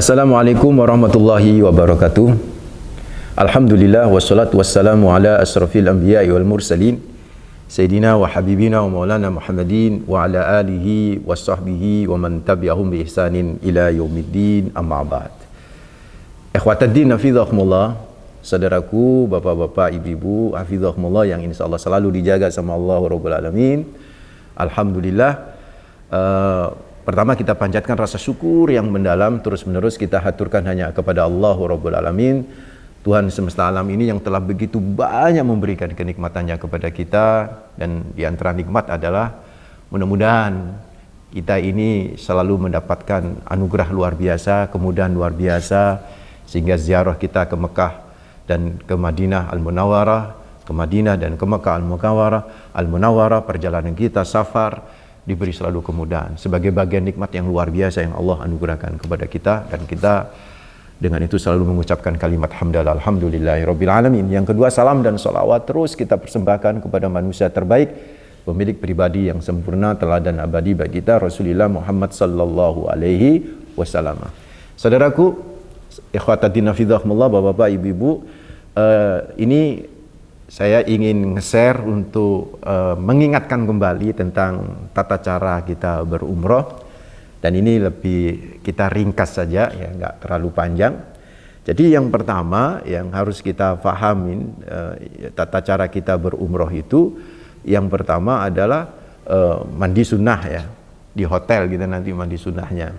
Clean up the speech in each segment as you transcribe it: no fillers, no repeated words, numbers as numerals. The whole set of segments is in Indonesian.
Assalamualaikum warahmatullahi wabarakatuh. Alhamdulillah wassalatu wassalamu ala asrafil anbiya'i wal mursalin Sayyidina wa habibina wa maulana Muhammadin wa ala alihi wa sahbihi wa man tabi'ahum bi ihsanin ila yaumiddin, amma ba'd. Ikhwataddin hafizahumullah, saudaraku, bapak-bapak, ibu-ibu hafizahumullah yang insyaallah selalu dijaga sama Allah Rabbul Alamin. Alhamdulillah, pertama kita panjatkan rasa syukur yang mendalam, terus-menerus kita haturkan hanya kepada Allah Rabbul Alamin, Tuhan semesta alam ini yang telah begitu banyak memberikan kenikmatannya kepada kita. Dan di antara nikmat adalah mudah-mudahan kita ini selalu mendapatkan anugerah luar biasa, kemudahan luar biasa, sehingga ziarah kita ke Mekah dan ke Madinah Al-Munawwarah, ke Madinah dan ke Mekah Al-Munawwarah, perjalanan kita safar diberi selalu kemudahan sebagai bagian nikmat yang luar biasa yang Allah anugerahkan kepada kita, dan kita dengan itu selalu mengucapkan kalimat hamdalah alhamdulillahirabbil alamin. Yang kedua, salam dan salawat terus kita persembahkan kepada manusia terbaik, pemilik pribadi yang sempurna, teladan abadi bagi kita, Rasulullah Muhammad sallallahu alaihi wasallam. Saudaraku, ikhwataddin hafizahumullah, bapak-bapak, ibu-ibu, ini saya ingin nge-share untuk mengingatkan kembali tentang tata cara kita berumroh, dan ini lebih kita ringkas saja ya, nggak terlalu panjang. Jadi yang pertama yang harus kita pahamin, tata cara kita berumroh itu, yang pertama adalah mandi sunnah ya, di hotel kita nanti mandi sunnahnya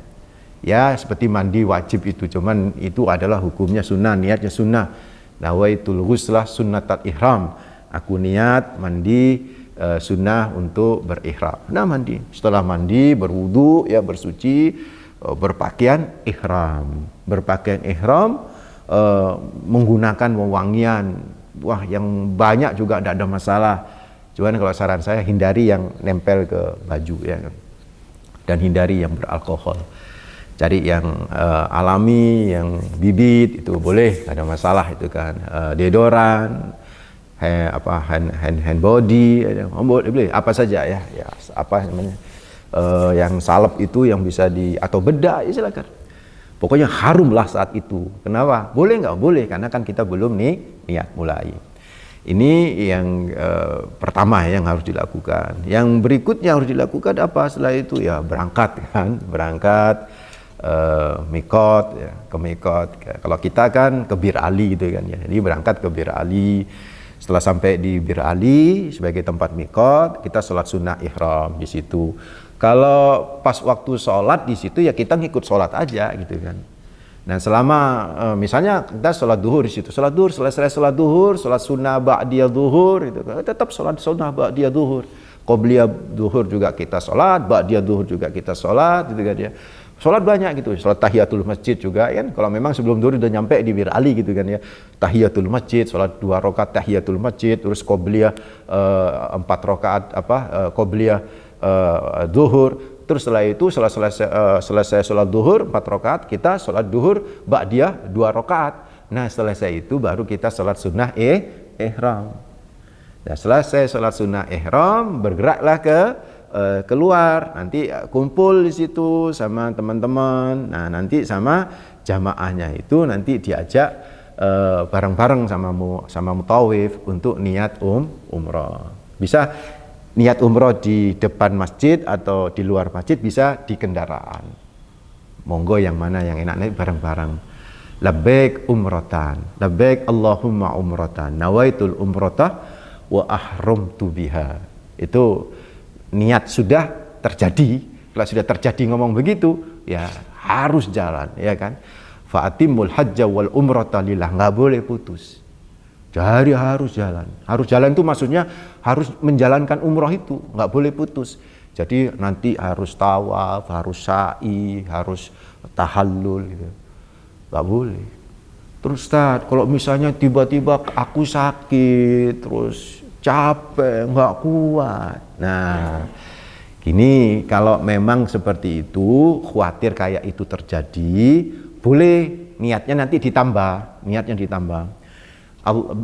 ya, seperti mandi wajib itu, cuman itu adalah hukumnya sunnah, niatnya sunnah. Nawaitul ghuslah sunnatat ihram, aku niat mandi sunnah untuk berihram. Nah, mandi, setelah mandi berwudu ya, bersuci, berpakaian ihram, menggunakan wewangian, wah yang banyak juga tidak ada masalah. Cuman kalau saran saya, hindari yang nempel ke baju ya, dan hindari yang beralkohol. Cari yang alami, yang bibit, itu boleh, ada masalah itu kan. Deodoran, hand body, boleh apa saja ya, apa namanya, yang salep itu yang bisa atau bedak ya silakan. Pokoknya harumlah saat itu. Kenapa? Boleh nggak? Boleh, karena kan kita belum niat mulai. Ini yang pertama yang harus dilakukan. Yang berikutnya harus dilakukan apa setelah itu? Ya berangkat kan, mikot ya, ke mikot. Kalau kita kan ke Bir Ali gitu kan ya. Jadi berangkat ke Bir Ali. Setelah sampai di Bir Ali sebagai tempat mikot, kita sholat sunnah ihram di situ. Kalau pas waktu sholat di situ ya kita ngikut sholat aja gitu kan. Nah, selama misalnya kita sholat duhur di situ, sholat duhur, selesai sholat duhur, sholat sunnah ba'diyah duhur itu kan, tetap sholat sunnah ba'diyah duhur. Qobliyah duhur juga kita sholat, ba'diyah duhur juga kita sholat gitu kan ya. Sholat banyak gitu, sholat tahiyatul masjid juga kan, kalau memang sebelum duhur udah nyampe di Bir Ali gitu kan ya, tahiyatul masjid, sholat 2 rakaat tahiyatul masjid, terus qobliyah 4 rakaat qobliyah duhur, terus setelah itu selesai sholat duhur 4 rakaat, kita sholat duhur ba'diyah 2 rakaat. Nah, selesai itu baru kita sholat sunnah ihram. Nah, selesai sholat sunnah ihram, bergeraklah keluar, nanti kumpul di situ sama teman-teman. Nah, nanti sama jamaahnya itu nanti diajak bareng-bareng sama mutawif untuk niat umroh. Bisa niat umroh di depan masjid atau di luar masjid, bisa di kendaraan. Monggo yang mana yang enak, nanti bareng-bareng. Labbaik umrotan, labbaik Allahumma umrotan, nawaitul umrotah wa ahramtu biha. Itu niat sudah terjadi. Kalau sudah terjadi ngomong begitu, ya harus jalan, ya kan? Fa'atimul hajja wal umrata lillah, nggak boleh putus. Jadi harus jalan. Harus jalan itu maksudnya harus menjalankan umroh itu, nggak boleh putus. Jadi nanti harus tawaf, harus sa'i, harus tahallul gitu. Nggak boleh. Terus Ustaz, kalau misalnya tiba-tiba aku sakit, terus capek, nggak kuat. Nah, gini, kalau memang seperti itu, khawatir kayak itu terjadi, boleh niatnya nanti ditambah,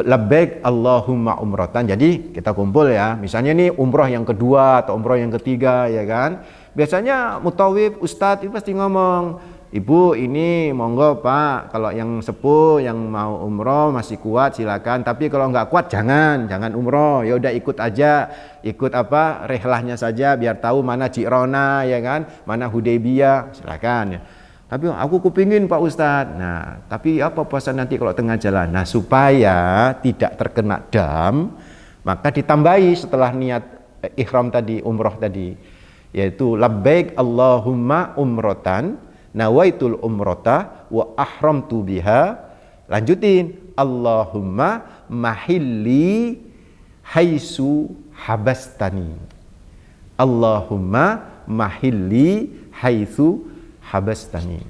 Labbaik Allahumma umrotan. Jadi kita kumpul ya, misalnya nih umroh yang kedua atau umroh yang ketiga ya kan. Biasanya mutawif, ustadz itu pasti ngomong, Ibu ini monggo Pak, kalau yang sepuh yang mau umroh masih kuat silakan, tapi kalau nggak kuat jangan umroh, ya udah ikut aja, ikut apa rehlahnya saja biar tahu mana Jirona ya kan, mana Hudaybiyah, silakan ya. Tapi aku kepingin Pak Ustadz. Nah, tapi apa puasa nanti kalau tengah jalan? Nah, supaya tidak terkena dam, maka ditambahi setelah niat ihram tadi, umroh tadi, yaitu labbaik Allahumma umrotan nawaitul umrota wa ahramtu biha, lanjutin Allahumma mahilli haisu habastani, Allahumma mahilli haitsu habastani.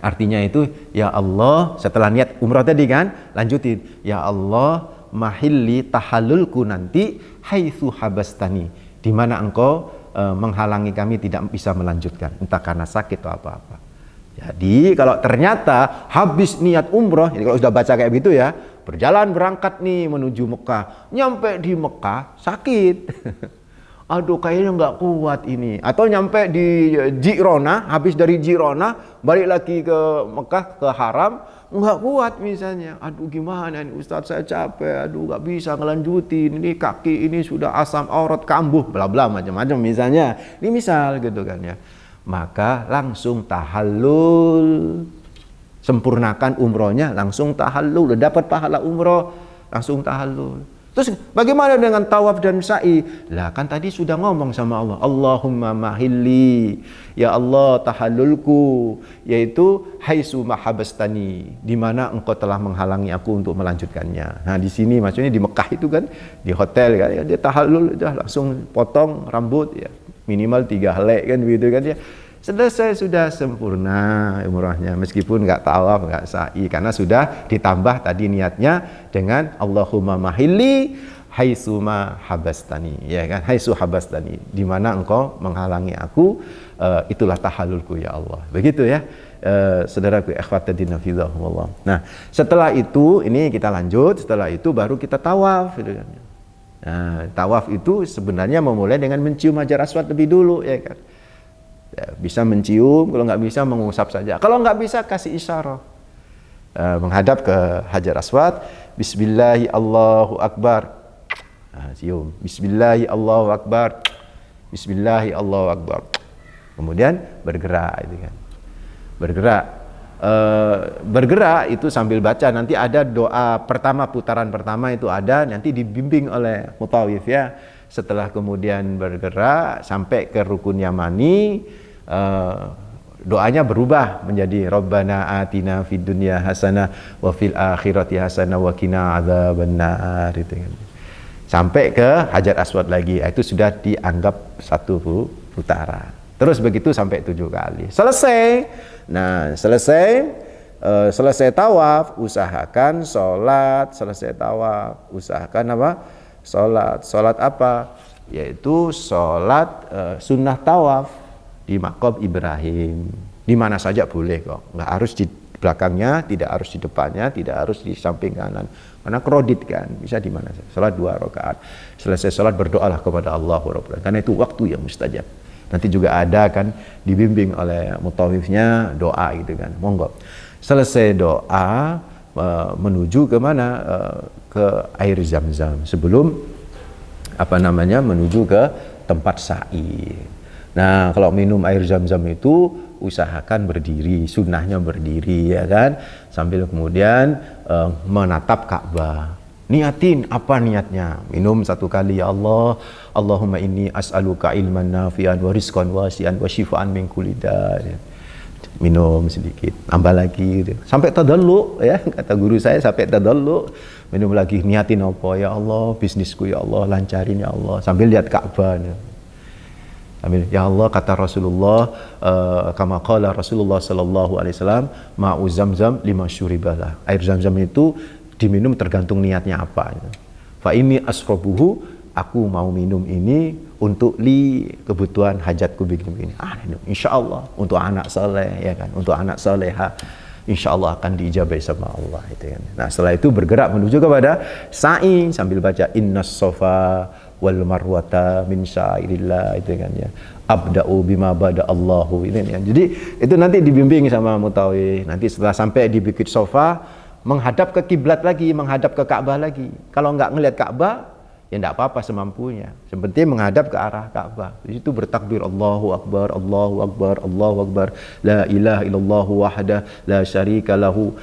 Artinya itu, ya Allah, setelah niat umrah tadi kan, lanjutin ya Allah mahilli tahallulku nanti haitsu habastani, di mana engkau menghalangi kami tidak bisa melanjutkan, entah karena sakit atau apa-apa. Jadi kalau ternyata habis niat umroh, jadi kalau sudah baca kayak gitu ya, berjalan berangkat nih menuju Mekah, nyampe di Mekah sakit, aduh kayaknya nggak kuat ini, atau nyampe di Jirona, habis dari Jirona balik lagi ke Mekah ke Haram, nggak kuat misalnya, aduh gimana ini Ustadz saya capek, aduh nggak bisa ngelanjutin, ini kaki ini sudah asam aurat kambuh, bla bla macam-macam misalnya, ini misal gitu kan ya, maka langsung tahallul, sempurnakan umrohnya, langsung tahallul, udah dapat pahala umroh, langsung tahallul. Terus bagaimana dengan tawaf dan sa'i? Lah kan tadi sudah ngomong sama Allah, Allahumma mahilli, ya Allah tahallulku, yaitu haitsu mahabastani, di mana engkau telah menghalangi aku untuk melanjutkannya. Nah di sini maksudnya di Mekah itu kan, di hotel kan, ya, dia tahallul udah langsung potong rambut ya, minimal 3 helai kan begitu kan ya. Selesai, sudah sempurna umrahnya, meskipun nggak tawaf, nggak sa'i, karena sudah ditambah tadi niatnya dengan Allahumma mahilli haitsu ma habastani, ya kan, haitsu habastani, di mana engkau menghalangi aku, itulah tahallulku ya Allah. Begitu ya, saudaraku ikhwatiddin hafizahumullah. Nah, setelah itu ini kita lanjut, setelah itu baru kita tawaf gitu kan. Nah, tawaf itu sebenarnya memulai dengan mencium Hajar Aswad lebih dulu ya kan. Ya, bisa mencium, kalau nggak bisa mengusap saja. Kalau nggak bisa kasih isyarat, menghadap ke Hajar Aswad, Bismillahi Allahu Akbar, cium, Bismillahi Allahu Akbar, Bismillahi Allahu Akbar. Kemudian bergerak, itu kan, bergerak itu sambil baca. Nanti ada doa pertama, putaran pertama itu ada, nanti dibimbing oleh mutawif ya. Setelah kemudian bergerak sampai ke rukun yamani, doanya berubah menjadi Rabbana atina fid dunya hasanah wa fil akhirati hasanah wa qina adzabannar, itu kan. Sampai ke Hajar Aswad lagi, itu sudah dianggap satu putaran. Terus begitu sampai 7 kali. Selesai. Nah, selesai tawaf, usahakan sholat. Selesai tawaf, usahakan apa? Sholat apa? Yaitu sholat sunnah tawaf di Maqam Ibrahim. Di mana saja boleh kok. Nggak harus di belakangnya, tidak harus di depannya, tidak harus di samping kanan. Karena kredit kan, bisa di mana saja. Sholat 2 rakaat. Selesai sholat berdoalah kepada Allah Rabbul Alamin. Karena itu waktu yang mustajab. Nanti juga ada kan dibimbing oleh mutawifnya doa gitu kan. Monggo. Selesai doa menuju ke mana? Ke air Zam-Zam sebelum menuju ke tempat sa'i. Nah, kalau minum air Zam-Zam itu usahakan berdiri, sunnahnya berdiri ya kan, sambil kemudian menatap Ka'bah. Niatin apa niatnya? Minum 1 kali, ya Allah, Allahumma inni as'aluka ilman nafi'an wa rizqan wasi'an wa shifaan min kulli da'. Minum sedikit, tambah lagi gitu. Sampai tadallu ya, kata guru saya, sampai tadallu. Minum lagi, niatin apa? Ya Allah, bisnisku ya Allah, lancarin ya Allah, sambil lihat Ka'bah. Sambil, ya Allah, kata Rasulullah, kama qala Rasulullah sallallahu alaihi wasallam, ma'u Zamzam lima syuribalah. Air Zam-Zam itu diminum tergantung niatnya apa. Fa ini asrobuhu, aku mau minum ini untuk kebutuhan hajatku begini-begini. Insya Allah untuk anak soleh ya kan, untuk anak soleha. insya Allah akan diijabai sama Allah itu kan. Nah setelah itu bergerak menuju kepada sa'i sambil baca innas safa wal marwata min syairillah itu kan ya. Abda'u bima bada Allahu ini kan. Jadi itu nanti dibimbing sama mutawif. Nanti setelah sampai di Bukit Sofa menghadap ke kiblat lagi, menghadap ke Ka'bah lagi. Kalau nggak ngelihat Ka'bah ya enggak apa-apa semampunya. Sepenting menghadap ke arah Ka'bah. Di situ bertakbir Allahu Akbar, Allahu Akbar, Allahu Akbar. La ilaha illallah wahdah la syarika lahu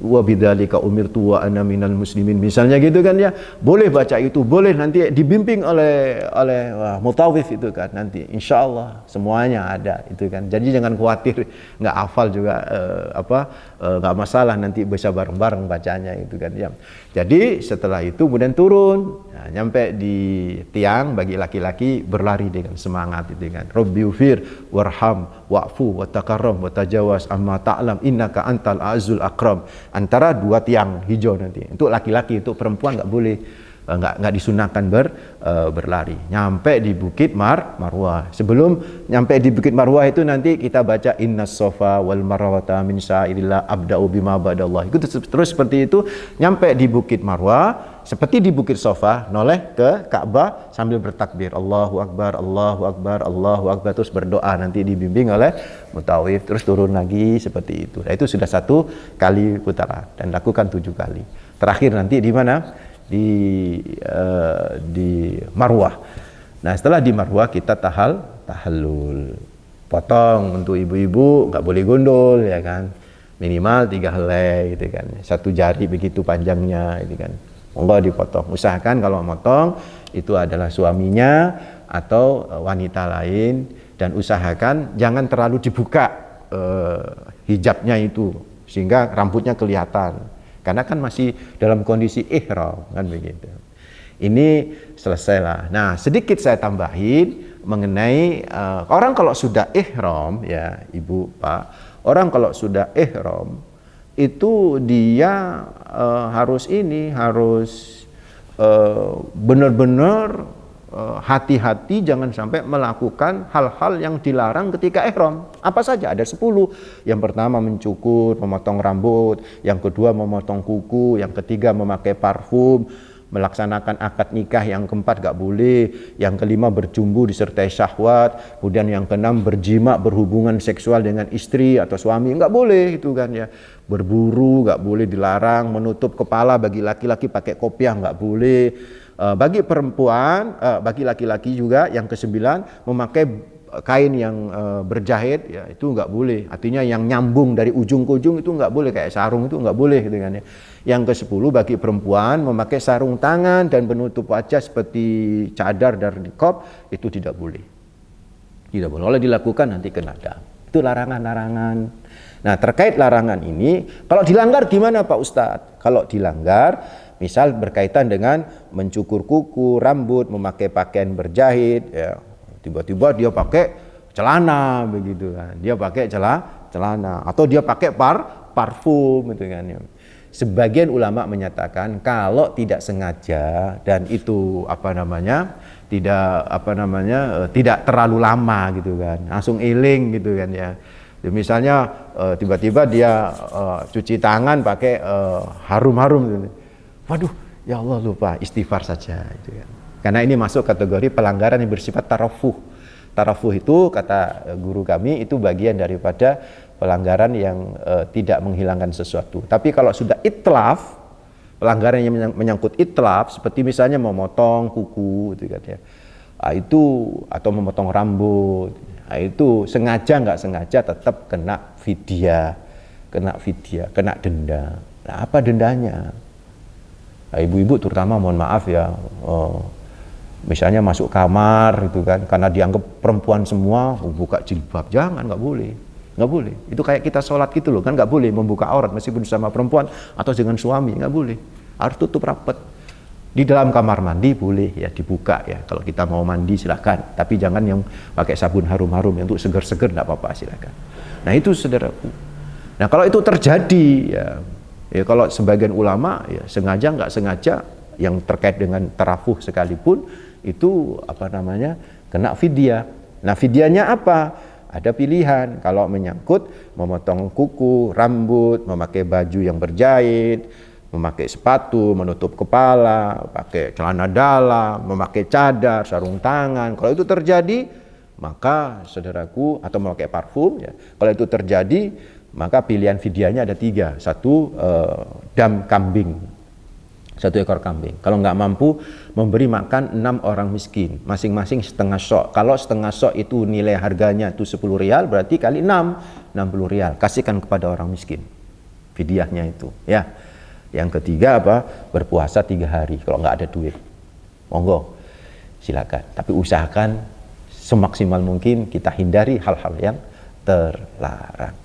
wa bidzalika umirtu wa ana minal muslimin. Misalnya gitu kan ya. Boleh baca itu, boleh nanti dibimbing oleh mutawif itu kan nanti. Insyaallah semuanya ada itu kan. Jadi jangan khawatir enggak hafal juga enggak masalah nanti bisa bareng-bareng bacanya itu kan ya. Jadi setelah itu kemudian turun. Nah, nyampe di tiang bagi laki-laki berlari dengan semangat itu kan. Rabbi ufir warham wa'fu wa takarram wa tajawaz amma ta'lam innaka antal azul akram. Antara dua tiang hijau nanti. Untuk laki-laki, untuk perempuan enggak boleh enggak disunahkan berlari. Nyampe di Bukit Marwah. Sebelum nyampe di Bukit Marwah itu nanti kita baca innas safa wal marwata min syairillah abda'u bima ba'dallah. Itu terus seperti itu nyampe di Bukit Marwah. Seperti di Bukit Sofa, noleh ke Ka'bah sambil bertakbir Allahu Akbar, Allahu Akbar, Allahu Akbar, terus berdoa nanti dibimbing oleh mutawif, terus turun lagi seperti itu. Nah, itu sudah 1 kali putaran dan lakukan 7 kali. Terakhir nanti di mana? Di Marwah. Nah, setelah di Marwah kita tahallul. Potong untuk ibu-ibu, nggak boleh gondol ya kan. Minimal 3 helai gitu kan. 1 jari begitu panjangnya gitu kan. Monggo dipotong. Usahakan kalau motong itu adalah suaminya atau wanita lain dan usahakan jangan terlalu dibuka hijabnya itu sehingga rambutnya kelihatan. Karena kan masih dalam kondisi ihram kan begitu. Ini selesailah. Nah, sedikit saya tambahin mengenai orang kalau sudah ihram ya, Ibu, Pak. Orang kalau sudah ihram itu dia harus benar-benar hati-hati jangan sampai melakukan hal-hal yang dilarang ketika ihram. Apa saja? Ada 10. Yang pertama mencukur, memotong rambut, yang kedua memotong kuku, yang ketiga memakai parfum, melaksanakan akad nikah, yang keempat gak boleh, yang kelima berjumbu disertai syahwat, kemudian yang keenam berjima, berhubungan seksual dengan istri atau suami, nggak boleh itu kan ya. Berburu nggak boleh, dilarang. Menutup kepala bagi laki-laki pakai kopiah nggak boleh. Bagi perempuan, bagi laki-laki juga yang ke-9 memakai kain yang berjahit ya, itu nggak boleh. Artinya yang nyambung dari ujung ke ujung itu nggak boleh, kayak sarung itu nggak boleh gitu kan ya. Yang ke-10 bagi perempuan memakai sarung tangan dan penutup wajah seperti cadar dan niqab itu tidak boleh. Tidak boleh. Oleh dilakukan nanti kena dam. Itu larangan-larangan. Nah, terkait larangan ini, kalau dilanggar gimana Pak Ustadz? Kalau dilanggar, misal berkaitan dengan mencukur kuku, rambut, memakai pakaian berjahit, ya, tiba-tiba dia pakai celana begitu kan. Dia pakai celana atau dia pakai parfum gitu kan ya. Sebagian ulama menyatakan kalau tidak sengaja dan itu tidak terlalu lama gitu kan. Langsung eling gitu kan ya. Misalnya tiba-tiba dia cuci tangan pakai harum-harum gitu. Waduh, ya Allah lupa, istighfar saja gitu kan. Karena ini masuk kategori pelanggaran yang bersifat tarafuh. Tarafuh itu kata guru kami itu bagian daripada pelanggaran yang tidak menghilangkan sesuatu. Tapi kalau sudah itlaf, pelanggaran yang menyangkut itlaf seperti misalnya memotong kuku gitu kan ya. Itu atau memotong rambut. Nah, itu sengaja nggak sengaja tetap kena fidyah, kena denda. Nah, apa dendanya? Nah, ibu-ibu terutama mohon maaf ya, misalnya masuk kamar gitu kan, karena dianggap perempuan semua buka jilbab, jangan, nggak boleh. Itu kayak kita sholat gitu loh kan, nggak boleh membuka aurat meskipun sama perempuan atau dengan suami, nggak boleh, harus tutup rapat. Di dalam kamar mandi boleh ya dibuka ya, kalau kita mau mandi silakan, tapi jangan yang pakai sabun harum-harum, yang untuk seger-seger enggak apa-apa silakan. Nah itu saudaraku. Nah kalau itu terjadi ya kalau sebagian ulama ya sengaja nggak sengaja yang terkait dengan tarafuh sekalipun itu kena fidyah. Nah fidyahnya apa? Ada pilihan kalau menyangkut memotong kuku, rambut, memakai baju yang berjahit, memakai sepatu, menutup kepala, pakai celana dalam, memakai cadar, sarung tangan. Kalau itu terjadi, maka saudaraku, atau memakai parfum ya. Kalau itu terjadi, maka pilihan fidyahnya ada 3. 1 dam kambing, 1 ekor kambing. Kalau nggak mampu, memberi makan 6 orang miskin, masing-masing setengah sok. Kalau setengah sok itu nilai harganya itu 10 rial, berarti kali 6, 60 rial. Kasihkan kepada orang miskin, fidyahnya itu ya. Yang ketiga apa? Berpuasa 3 hari. Kalau nggak ada duit, monggo silakan. Tapi usahakan semaksimal mungkin kita hindari hal-hal yang terlarang.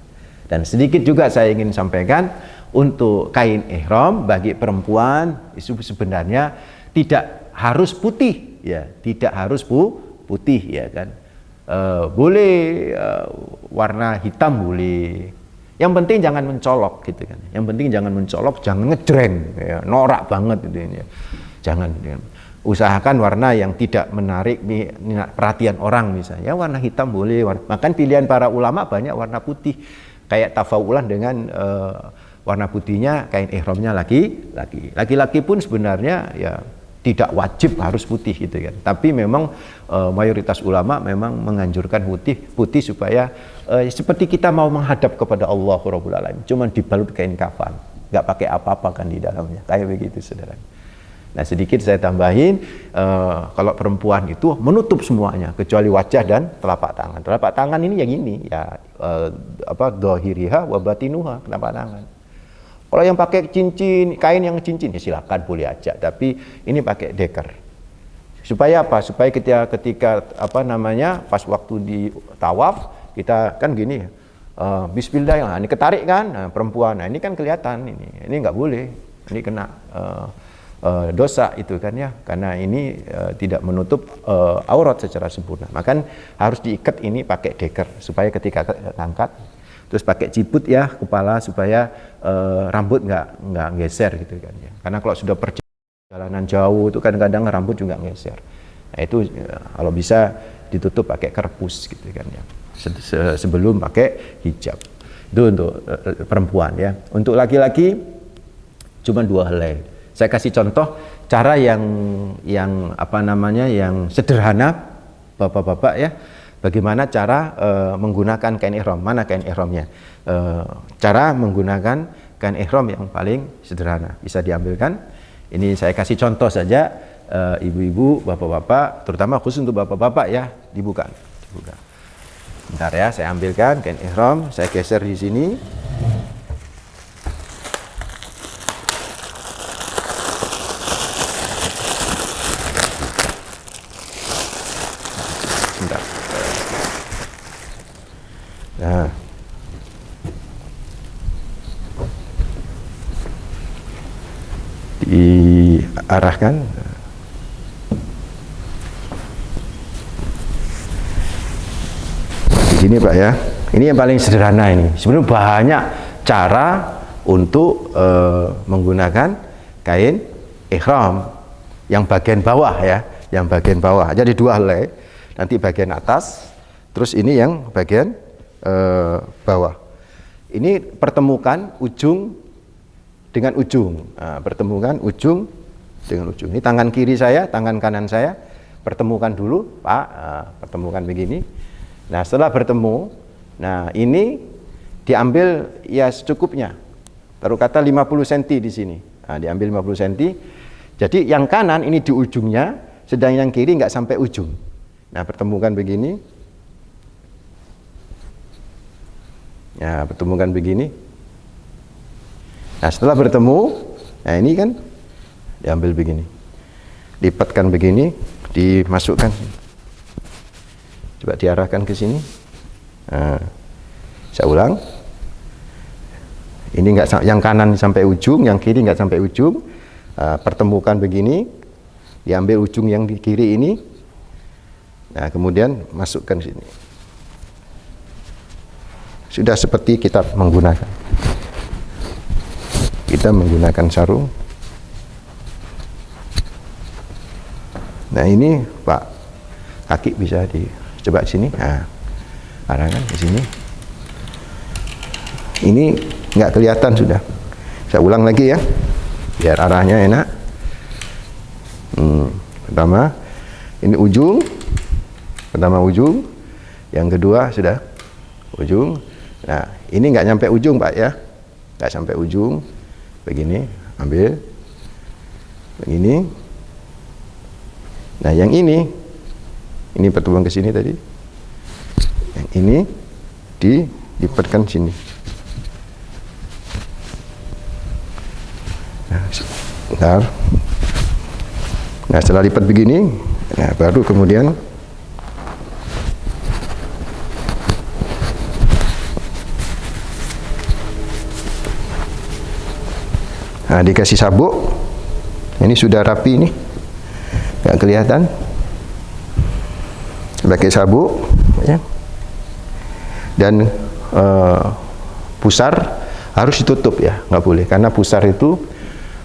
Dan sedikit juga saya ingin sampaikan, untuk kain ihram bagi perempuan itu sebenarnya tidak harus putih ya, tidak harus putih ya kan. Boleh warna hitam boleh. Yang penting jangan mencolok gitu kan. Yang penting jangan mencolok, jangan ngejreng ya, norak banget gitu ya. Jangan ya. Usahakan warna yang tidak menarik perhatian orang misalnya. Ya, warna hitam boleh. Bahkan pilihan para ulama banyak warna putih. Kayak tafawulan dengan warna putihnya kain ihramnya laki-laki pun sebenarnya ya tidak wajib harus putih gitu kan. Tapi memang mayoritas ulama memang menganjurkan putih supaya seperti kita mau menghadap kepada Allah Rabbul Alamin, cuman dibalut kain kafan, nggak pakai apa-apa kan di dalamnya, kayak begitu saudara. Nah sedikit saya tambahin, kalau perempuan itu menutup semuanya kecuali wajah dan telapak tangan. Telapak tangan ini yang ini ya dohiriha wa batinuha, telapak tangan. Kalau yang pakai cincin, kain yang cincin ya silakan boleh aja, tapi ini pakai deker. Supaya apa? Supaya ketika pas waktu di tawaf kita kan gini, bismillah, ini ketarik kan, perempuan, nah ini kan kelihatan ini nggak boleh, ini kena dosa itu kan ya, karena ini tidak menutup aurat secara sempurna. Maka harus diikat ini pakai deker supaya ketika angkat. Terus pakai ciput ya kepala supaya rambut nggak geser gitu kan ya. Karena kalau sudah perjalanan jauh itu kadang-kadang rambut juga geser. Nah itu kalau bisa ditutup pakai kerpus gitu kan ya. Sebelum pakai hijab. Itu untuk perempuan ya. Untuk laki-laki cuma 2 helai. Saya kasih contoh cara yang sederhana bapak-bapak ya. Bagaimana cara menggunakan kain ihram? Mana kain ihramnya? Cara menggunakan kain ihram yang paling sederhana. Bisa diambilkan. Ini saya kasih contoh saja, ibu-ibu, bapak-bapak, terutama khusus untuk bapak-bapak ya, dibuka. Bentar ya, saya ambilkan kain ihram, saya geser di sini. Bentar. Nah, diarahkan. Begini Pak ya, ini yang paling sederhana ini. Sebenarnya banyak cara untuk menggunakan kain ihram yang bagian bawah ya, yang bagian bawah. Jadi 2 helai, nanti bagian atas, terus ini yang bagian bawah. Ini pertemukan ujung dengan ujung. Nah, pertemukan ujung dengan ujung. Ini tangan kiri saya, tangan kanan saya, pertemukan dulu, Pak. Pertemukan begini. Nah, setelah bertemu, nah ini diambil ya secukupnya. Taruh kata 50 cm di sini. Nah, diambil 50 cm. Jadi yang kanan ini di ujungnya, sedang yang kiri nggak sampai ujung. Nah, pertemukan begini. Ya, pertemukan begini. Nah, setelah bertemu, nah ini kan diambil begini. Lipatkan begini, dimasukkan. Coba diarahkan ke sini. Nah, saya ulang. Ini enggak, yang kanan sampai ujung, yang kiri enggak sampai ujung. Pertemukan begini, diambil ujung yang di kiri ini. Nah, kemudian masukkan sini. Sudah seperti kita menggunakan sarung. Nah, ini Pak, kaki bisa coba sini. Nah, Arah kan ke sini. Ini nggak kelihatan sudah. Saya ulang lagi ya, biar arahnya enak. Pertama, ini ujung. Pertama ujung. Yang kedua sudah ujung. Nah, ini nggak nyampe ujung Pak ya, nggak sampai ujung. Begini, ambil. Begini. Nah, yang ini pertemuan ke sini tadi. Yang ini dilipatkan sini. Nah, bentar. Nah, setelah lipat begini, nah baru kemudian dikasih sabuk. Ini sudah rapi ini, nggak kelihatan. Pakai sabuk ya. Dan pusar harus ditutup ya, nggak boleh, karena pusar itu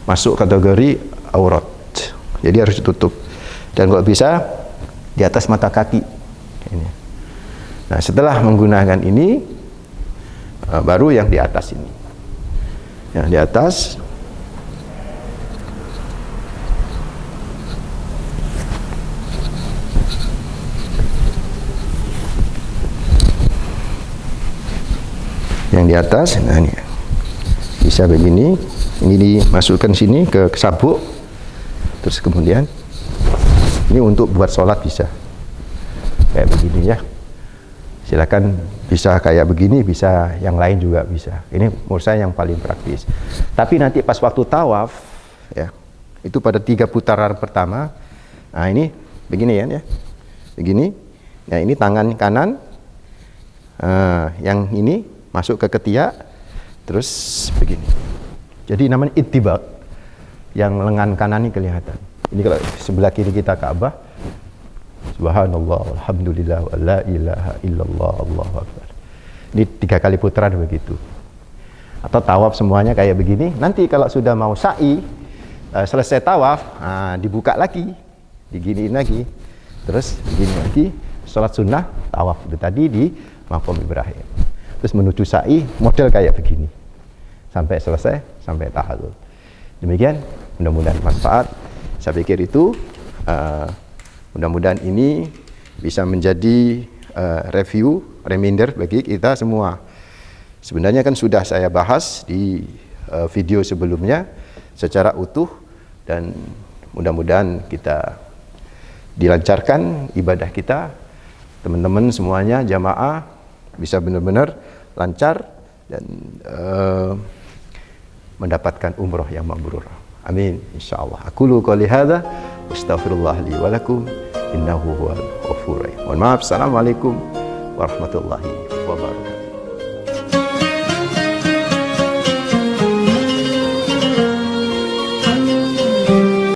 masuk kategori aurat, jadi harus ditutup. Dan kalau bisa di atas mata kaki ini. Nah, setelah menggunakan ini, baru yang di atas ini, yang di atas. Yang di atas, nah ini bisa begini, ini dimasukkan sini ke sabuk, terus kemudian ini untuk buat sholat bisa kayak begini ya. Silakan bisa kayak begini, bisa yang lain juga bisa. Ini menurut saya yang paling praktis. Tapi nanti pas waktu tawaf ya, itu pada 3 putaran pertama, nah ini begini ya, begini. Nah, ini tangan kanan, yang ini masuk ke ketiak, terus begini. Jadi namanya ittibaq, yang lengan kanan ini kelihatan. Ini kalau sebelah kiri kita Ka'bah, subhanallah, alhamdulillah, wa la ilaha illallah, Allahu akbar. Ini 3 kali putaran begitu. Atau tawaf semuanya kayak begini. Nanti kalau sudah mau sa'i, selesai tawaf, dibuka lagi, diginiin lagi, terus begini lagi, sholat sunnah, tawaf itu tadi di Maqam Ibrahim. Terus menuju sa'i, model kayak begini sampai selesai, sampai tahallul. Demikian, mudah-mudahan manfaat. Saya pikir itu mudah-mudahan ini bisa menjadi reminder bagi kita semua. Sebenarnya kan sudah saya bahas di video sebelumnya secara utuh, dan mudah-mudahan kita dilancarkan ibadah kita, teman-teman semuanya jamaah bisa benar-benar lancar dan mendapatkan umroh yang mabrur. Amin insyaallah. Aqulu qouli hadza astaghfirullah li wa lakum innahu huwal ghafurur rahim. Mohon maaf. Assalamualaikum warahmatullahi wabarakatuh.